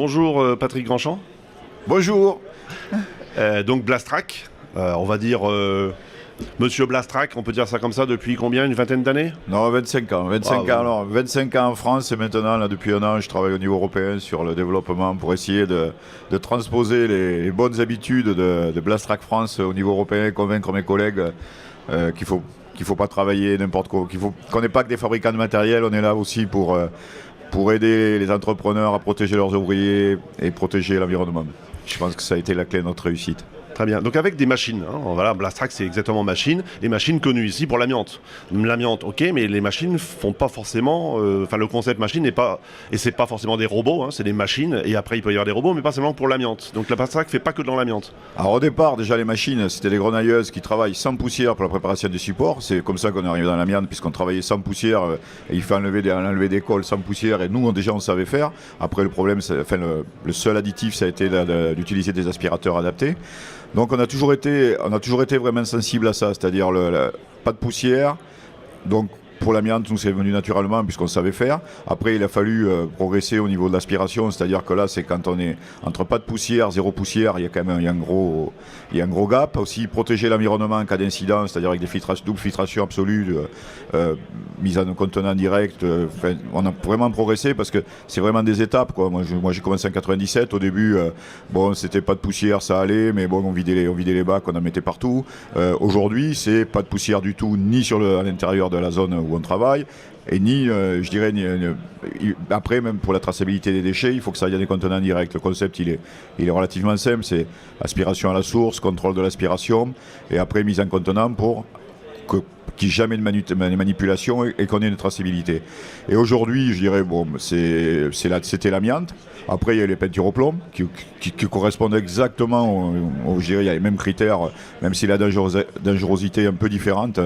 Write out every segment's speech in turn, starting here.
Bonjour Patrick Grandchamp. Bonjour. Donc Blastrac, on va dire Monsieur Blastrac, on peut dire ça comme ça depuis combien? Une vingtaine d'années? Non, 25 ans. 25 ans, alors, 25 ans en France et maintenant, là, depuis un an, je travaille au niveau européen sur le développement pour essayer de transposer les bonnes habitudes de Blastrac France au niveau européen et convaincre mes collègues qu'il faut pas travailler n'importe quoi, qu'on n'est pas que des fabricants de matériel, on est là aussi pour aider les entrepreneurs à protéger leurs ouvriers et protéger l'environnement. Je pense que ça a été la clé de notre réussite. Très bien. Donc avec des machines, voilà, Blastrac c'est exactement machine. Les machines connues ici pour l'amiante. L'amiante, ok, mais les machines font pas forcément. Le concept machine n'est pas, et c'est pas forcément des robots, c'est des machines. Et après il peut y avoir des robots, mais pas seulement pour l'amiante. Donc la Blastrac fait pas que dans l'amiante. Alors au départ, déjà les machines, c'était des grenailleuses qui travaillent sans poussière pour la préparation des supports. C'est comme ça qu'on est arrivé dans l'amiante, puisqu'on travaillait sans poussière. Et il faut enlever des cols sans poussière. Et nous, déjà, on savait faire. Après, le problème, le seul additif, ça a été d'utiliser des aspirateurs adaptés. Donc on a toujours été vraiment sensible à ça, c'est-à-dire pas de poussière. Donc pour l'amiante, nous c'est venu naturellement puisqu'on savait faire. Après il a fallu progresser au niveau de l'aspiration, c'est-à-dire que là c'est quand on est entre pas de poussière, zéro poussière, il y a quand même un gros gap. Aussi protéger l'environnement en cas d'incident, c'est-à-dire avec des double filtration absolue, mise en contenant direct. On a vraiment progressé parce que c'est vraiment des étapes, quoi. Moi j'ai commencé en 97, au début c'était pas de poussière, ça allait, mais bon on vidait les bacs, on en mettait partout. Aujourd'hui c'est pas de poussière du tout, ni à l'intérieur de la zone où on travaille, et après, même pour la traçabilité des déchets, il faut que ça aille dans des contenants directs. Le concept, il est relativement simple, c'est aspiration à la source, contrôle de l'aspiration, et après mise en contenant pour qu'il n'y ait jamais de manipulation et qu'on ait une traçabilité. Et aujourd'hui, je dirais, c'était l'amiante. Après, il y a les peintures au plomb qui correspondent exactement je dirais, il y a les mêmes critères, même si la dangerosité est un peu différente,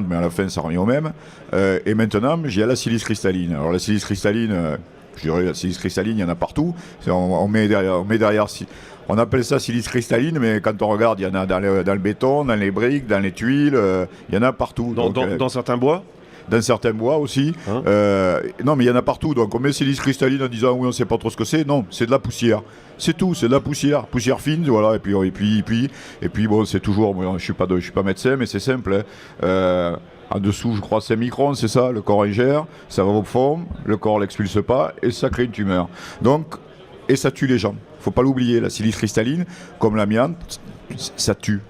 mais à la fin ça revient au même. Et maintenant j'ai la silice cristalline. Alors la silice cristalline, il y en a partout. On met derrière, on appelle ça silice cristalline, mais quand on regarde, il y en a dans le béton, dans les briques, dans les tuiles, il y en a partout. Dans certains bois? Dans certains bois aussi. Non, mais il y en a partout. Donc on met silice cristalline en disant oui, on ne sait pas trop ce que c'est. Non, c'est de la poussière. C'est tout, c'est de la poussière fine, voilà. Et puis bon, c'est toujours. Moi, je suis pas médecin, mais c'est simple. En dessous, je crois 5 microns, c'est ça. Le corps ingère, ça va au fond, le corps l'expulse pas et ça crée une tumeur. Donc, et ça tue les gens. Faut pas l'oublier. La silice cristalline, comme l'amiante, ça tue.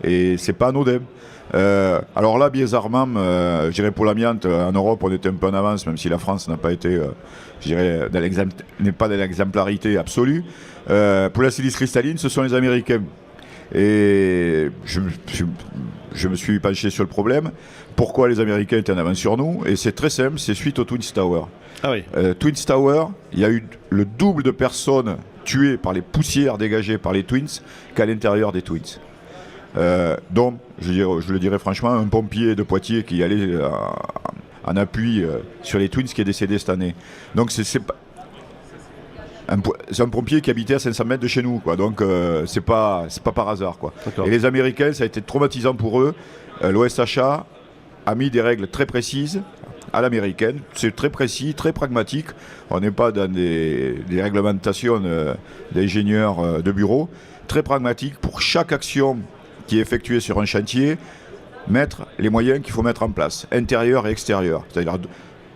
Et c'est pas anodin. Alors là, bizarrement, je dirais pour l'amiante, en Europe, on était un peu en avance, même si la France n'a pas été, n'est pas dans l'exemplarité absolue. Pour la silice cristalline, ce sont les Américains. Et je me suis penché sur le problème. Pourquoi les Américains étaient en avance sur nous? Et c'est très simple, c'est suite aux Twin Towers. Ah oui. Twin Towers, il y a eu le double de personnes tuées par les poussières dégagées par les Twins qu'à l'intérieur des Twins. Donc, je le dirais franchement, un pompier de Poitiers qui allait en appui sur les Twins qui est décédé cette année. Donc c'est un pompier qui habitait à 500 mètres de chez nous, quoi. Donc c'est pas par hasard, quoi. Et les Américains, ça a été traumatisant pour eux. L'OSHA a mis des règles très précises à l'américaine. C'est très précis, très pragmatique. On n'est pas dans des réglementations d'ingénieurs de bureau. Très pragmatique pour chaque action qui est effectué sur un chantier, mettre les moyens qu'il faut mettre en place, intérieur et extérieur. C'est-à-dire,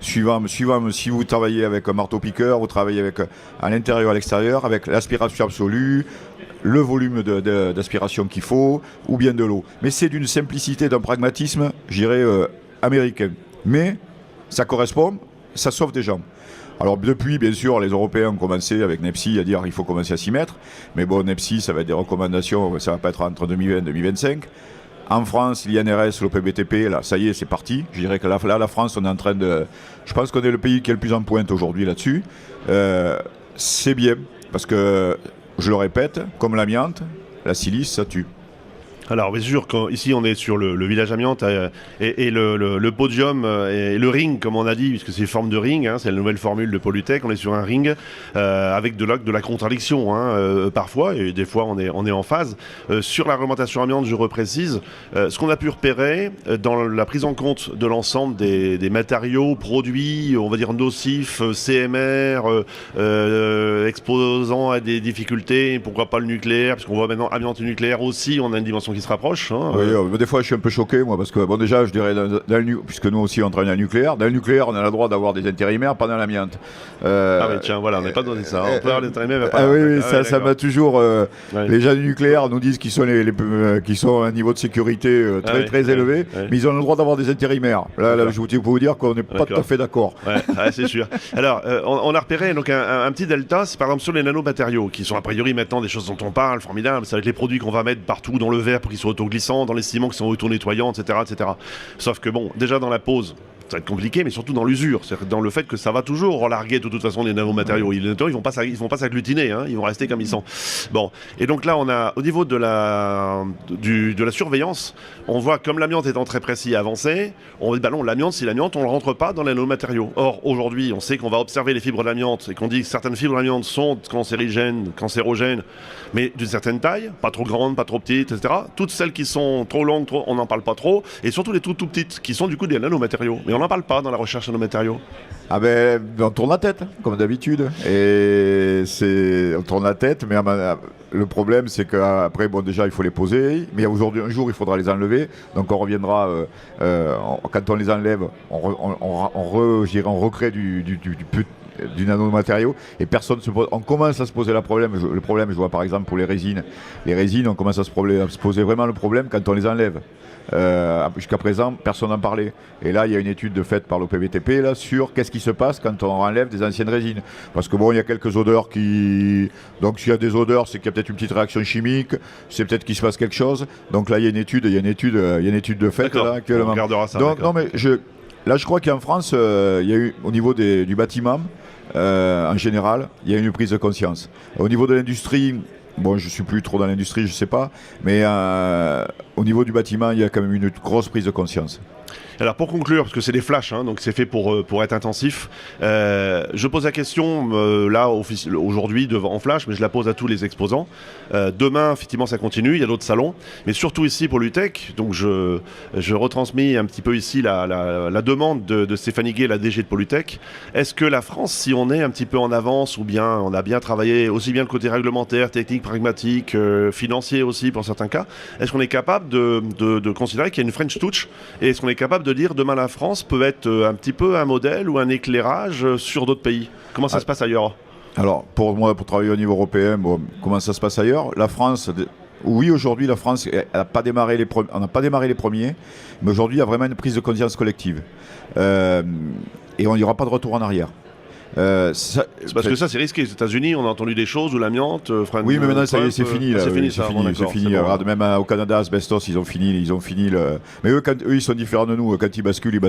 suivant si vous travaillez avec un marteau-piqueur, vous travaillez à l'intérieur et à l'extérieur, avec l'aspiration absolue, le volume d'aspiration qu'il faut, ou bien de l'eau. Mais c'est d'une simplicité, d'un pragmatisme, je dirais, américain. Mais ça correspond, ça sauve des gens. Alors depuis, bien sûr, les Européens ont commencé avec NEPSI à dire qu'il faut commencer à s'y mettre. Mais bon, NEPSI, ça va être des recommandations, ça va pas être entre 2020 et 2025. En France, l'INRS, l'OPBTP, là, ça y est, c'est parti. Je dirais que là, la France, on est en train de... Je pense qu'on est le pays qui est le plus en pointe aujourd'hui là-dessus. C'est bien, parce que, je le répète, comme l'amiante, la silice, ça tue. Alors, bien sûr, ici on est sur le village amiante et le podium et le ring, comme on a dit, puisque c'est forme de ring, hein, c'est la nouvelle formule de Polytech. On est sur un ring avec de la contradiction, hein, parfois, et des fois on est en phase. Sur la réglementation amiante, je reprécise, ce qu'on a pu repérer dans la prise en compte de l'ensemble des matériaux, produits, on va dire nocifs, CMR, exposant à des difficultés, pourquoi pas le nucléaire, parce qu'on voit maintenant amiante et nucléaire aussi, on a une dimension qui se rapproche. Hein, oui, des fois je suis un peu choqué moi parce que bon déjà je dirais puisque nous aussi on travaille dans le nucléaire, on a le droit d'avoir des intérimaires, pas dans l'amiante. Ah mais tiens voilà, on n'est pas donné ça, on peut avoir des intérimaires mais pas. Oui, ça m'a toujours les gens du nucléaire nous disent qu'ils sont qui sont à un niveau de sécurité très élevé, mais ils ont le droit d'avoir des intérimaires. Là je peux vous dire qu'on n'est pas tout à fait d'accord. C'est sûr. Alors on a repéré donc un petit delta, c'est par exemple sur les nanomatériaux qui sont a priori maintenant des choses dont on parle, formidable, ça va être les produits qu'on va mettre partout dans le verre pour qu'ils soient autoglissants, dans les ciments qui sont auto-nettoyants, etc., etc. Sauf que bon, déjà dans la pose, ça va être compliqué, mais surtout dans l'usure, c'est-à-dire dans le fait que ça va toujours relarguer de toute façon les nanomatériaux. Ils vont pas s'agglutiner, hein, ils vont rester comme ils sont. Bon, et donc là on a au niveau de la surveillance, on voit comme l'amiante étant très précis et avancé, on dit bah non, l'amiante, si l'amiante, on ne rentre pas dans les nanomatériaux. Or aujourd'hui, on sait qu'on va observer les fibres d'amiante et qu'on dit que certaines fibres d'amiante sont cancérogènes, mais d'une certaine taille, pas trop grandes, pas trop petites, etc. Toutes celles qui sont trop longues, on n'en parle pas trop, et surtout les tout petites, qui sont du coup des nanomatériaux. Mais on n'en parle pas dans la recherche nanomatériaux. Ah ben, on tourne la tête, comme d'habitude. On tourne la tête, mais le problème, c'est qu'après, bon, déjà, il faut les poser. Mais aujourd'hui, un jour, il faudra les enlever. Donc, on reviendra, quand on les enlève, on recrée du nanomatériau et personne se pose. On commence à se poser le problème, je vois par exemple pour les résines. Les résines, on commence à se poser vraiment le problème quand on les enlève. Jusqu'à présent, personne n'en parlait. Et là, il y a une étude faite par l'OPVTP là, sur qu'est-ce qui se passe quand on enlève des anciennes résines. Parce que bon, il y a quelques odeurs donc s'il y a des odeurs, c'est qu'il y a peut-être une petite réaction chimique, c'est peut-être qu'il se passe quelque chose. Donc là, il y a une étude de fait là, actuellement. On regardera ça. Donc, non, mais je crois qu'en France, il y a eu, au niveau du bâtiment, en général, il y a une prise de conscience. Au niveau de l'industrie, bon, je ne suis plus trop dans l'industrie, je ne sais pas, mais au niveau du bâtiment, il y a quand même une grosse prise de conscience. Alors pour conclure, parce que c'est des flashs, hein, donc c'est fait pour être intensif, je pose la question là aujourd'hui en flash, mais je la pose à tous les exposants. Demain, effectivement, ça continue, il y a d'autres salons, mais surtout ici pour l'UTEC, donc je retransmets un petit peu ici la demande de Stéphanie Guay, la DG de Polytech. Est-ce que la France, si on est un petit peu en avance, ou bien on a bien travaillé aussi bien le côté réglementaire, technique, pragmatique, financier aussi pour certains cas, est-ce qu'on est capable de considérer qu'il y a une French touch, et est-ce qu'on est capable de dire demain la France peut être un petit peu un modèle ou un éclairage sur d'autres pays? Comment ça se passe ailleurs? Alors pour moi, pour travailler au niveau européen, bon, comment ça se passe ailleurs? La France, oui, aujourd'hui la France, on n'a pas démarré les premiers, mais aujourd'hui il y a vraiment une prise de conscience collective. Et il n'y aura pas de retour en arrière. C'est parce que ça c'est risqué. Les États-Unis, on a entendu des choses où l'amiante. Oui, mais maintenant c'est fini. C'est fini. Bon. Même au Canada, Asbestos, ils ont fini le. Mais eux, ils sont différents de nous. Quand ils basculent, ils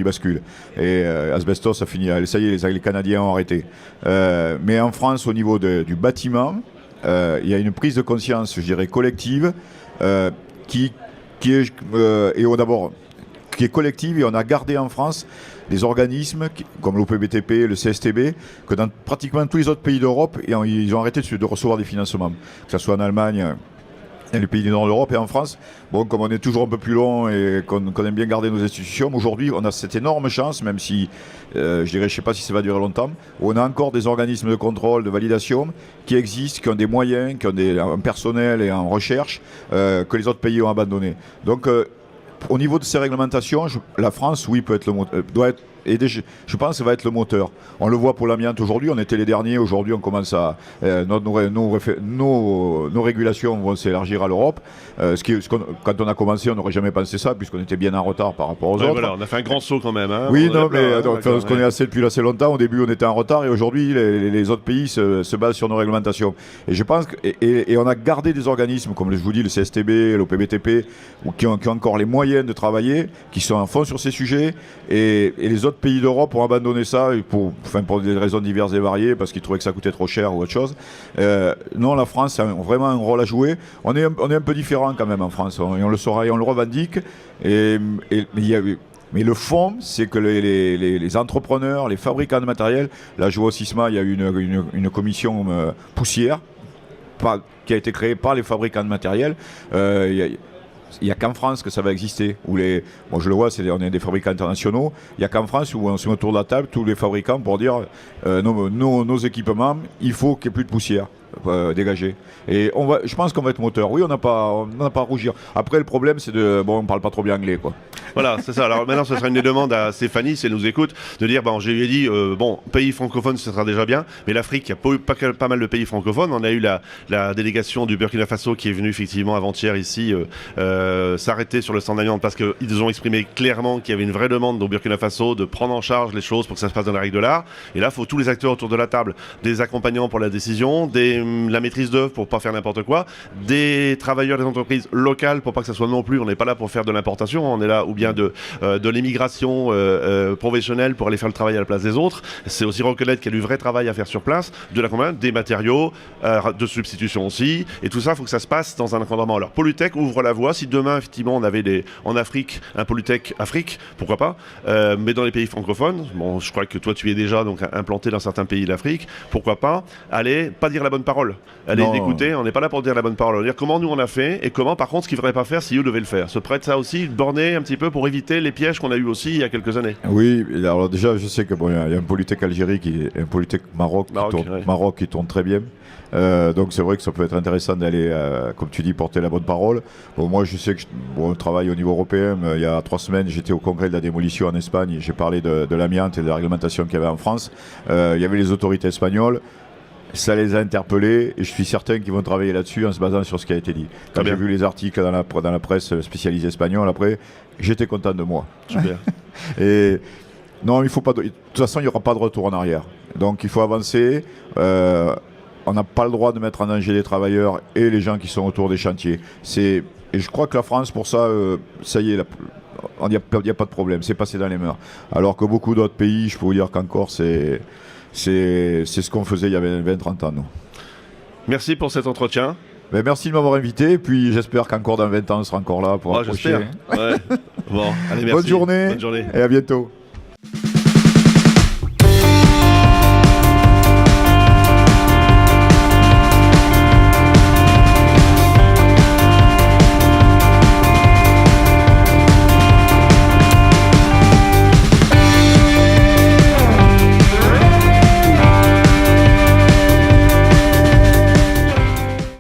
basculent. Et Asbestos, ça finit. Ça y est, les Canadiens ont arrêté. Mais en France, au niveau du bâtiment, il y a une prise de conscience, je dirais, collective, qui est collective, et on a gardé en France des organismes comme l'OPBTP, le CSTB, que dans pratiquement tous les autres pays d'Europe, ils ont arrêté de recevoir des financements, que ce soit en Allemagne et les pays du nord de l'Europe et en France. Bon, comme on est toujours un peu plus long et qu'on aime bien garder nos institutions, aujourd'hui on a cette énorme chance, même si je ne sais pas si ça va durer longtemps, où on a encore des organismes de contrôle, de validation qui existent, qui ont des moyens, qui ont un personnel et en recherche que les autres pays ont abandonné. Donc au niveau de ces réglementations, la France, oui, doit être, et je pense que ça va être le moteur. On le voit pour l'amiante aujourd'hui, on était les derniers, aujourd'hui on commence à... nos régulations vont s'élargir à l'Europe. Quand on a commencé, on n'aurait jamais pensé ça, puisqu'on était bien en retard par rapport aux autres. Voilà, on a fait un grand saut quand même. Hein, oui, non, mais on se connaît depuis assez longtemps. Au début, on était en retard, et aujourd'hui, les autres pays se basent sur nos réglementations. Et je pense et on a gardé des organismes, comme je vous dis, le CSTB, l'OPBTP, qui ont encore les moyens de travailler, qui sont à fond sur ces sujets, et les autres autres pays d'Europe ont abandonné ça pour des raisons diverses et variées, parce qu'ils trouvaient que ça coûtait trop cher ou autre chose. Non, la France a vraiment un rôle à jouer. On est un peu différent quand même en France, et on le saura et on le revendique. Mais le fond, c'est que les entrepreneurs, les fabricants de matériel, là je vois au SISMA, il y a une commission poussière qui a été créée par les fabricants de matériel. Il n'y a qu'en France que ça va exister. Bon, je le vois, on est des fabricants internationaux. Il n'y a qu'en France où on se met autour de la table, tous les fabricants, pour dire nos équipements, il faut qu'il n'y ait plus de poussière dégagée. Et je pense qu'on va être moteur. Oui, on n'a pas à rougir. Après, le problème, c'est on ne parle pas trop bien anglais, quoi. Voilà, c'est ça. Alors maintenant, ce sera une des demandes à Stéphanie, si elle nous écoute, de dire, je lui ai dit, pays francophone, ce sera déjà bien, mais l'Afrique, il y a pas mal de pays francophones. On a eu la délégation du Burkina Faso qui est venue effectivement avant-hier ici s'arrêter sur le stand d'amiante parce qu'ils ont exprimé clairement qu'il y avait une vraie demande au Burkina Faso de prendre en charge les choses pour que ça se passe dans la règle de l'art. Et là, il faut tous les acteurs autour de la table, des accompagnants pour la décision, la maîtrise d'œuvre pour pas faire n'importe quoi, des travailleurs des entreprises locales pour pas que ça soit non plus, on n'est pas là pour faire de l'importation, on est là ou bien de l'immigration professionnelle pour aller faire le travail à la place des autres. C'est aussi reconnaître qu'il y a du vrai travail à faire sur place, de l'accompagnement, des matériaux, de substitution aussi, et tout ça, il faut que ça se passe dans un encadrement. Alors Polytech ouvre la voie. Si demain, effectivement, on avait en Afrique un Polytech Afrique, pourquoi pas, mais dans les pays francophones, je crois que toi tu es déjà donc implanté dans certains pays d'Afrique, pourquoi pas, pas dire la bonne parole, écouter, on n'est pas là pour dire la bonne parole, on va dire comment nous on a fait et comment par contre ce qu'il ne faudrait pas faire si eux devaient le faire. Se prête ça aussi, borner un petit peu pour éviter les pièges qu'on a eu aussi il y a quelques années. Oui, alors déjà je sais qu'il y a un Polytech Algérie et un Polytech Maroc qui tourne très bien. Donc c'est vrai que ça peut être intéressant d'aller, comme tu dis, porter la bonne parole. Bon, moi je sais que je travaille au niveau européen. Il y a 3 semaines, j'étais au congrès de la démolition en Espagne. J'ai parlé de l'amiante et de la réglementation qu'il y avait en France. Il y avait les autorités espagnoles. Ça les a interpellés et je suis certain qu'ils vont travailler là-dessus en se basant sur ce qui a été dit. Quand j'ai vu les articles dans la presse spécialisée espagnole, après, j'étais content de moi. Super. Et non, il faut pas. De toute façon, il n'y aura pas de retour en arrière. Donc il faut avancer. On n'a pas le droit de mettre en danger les travailleurs et les gens qui sont autour des chantiers. Et je crois que la France, pour ça, ça y est, il n'y a pas de problème. C'est passé dans les mœurs. Alors que beaucoup d'autres pays, je peux vous dire qu'encore, c'est ce qu'on faisait il y avait 20-30 ans, nous. Merci pour cet entretien. Mais merci de m'avoir invité. Puis j'espère qu'encore dans 20 ans, on sera encore là pour approcher. J'espère. Ouais. Bon, allez, merci. Bonne journée. Bonne journée. Et à bientôt.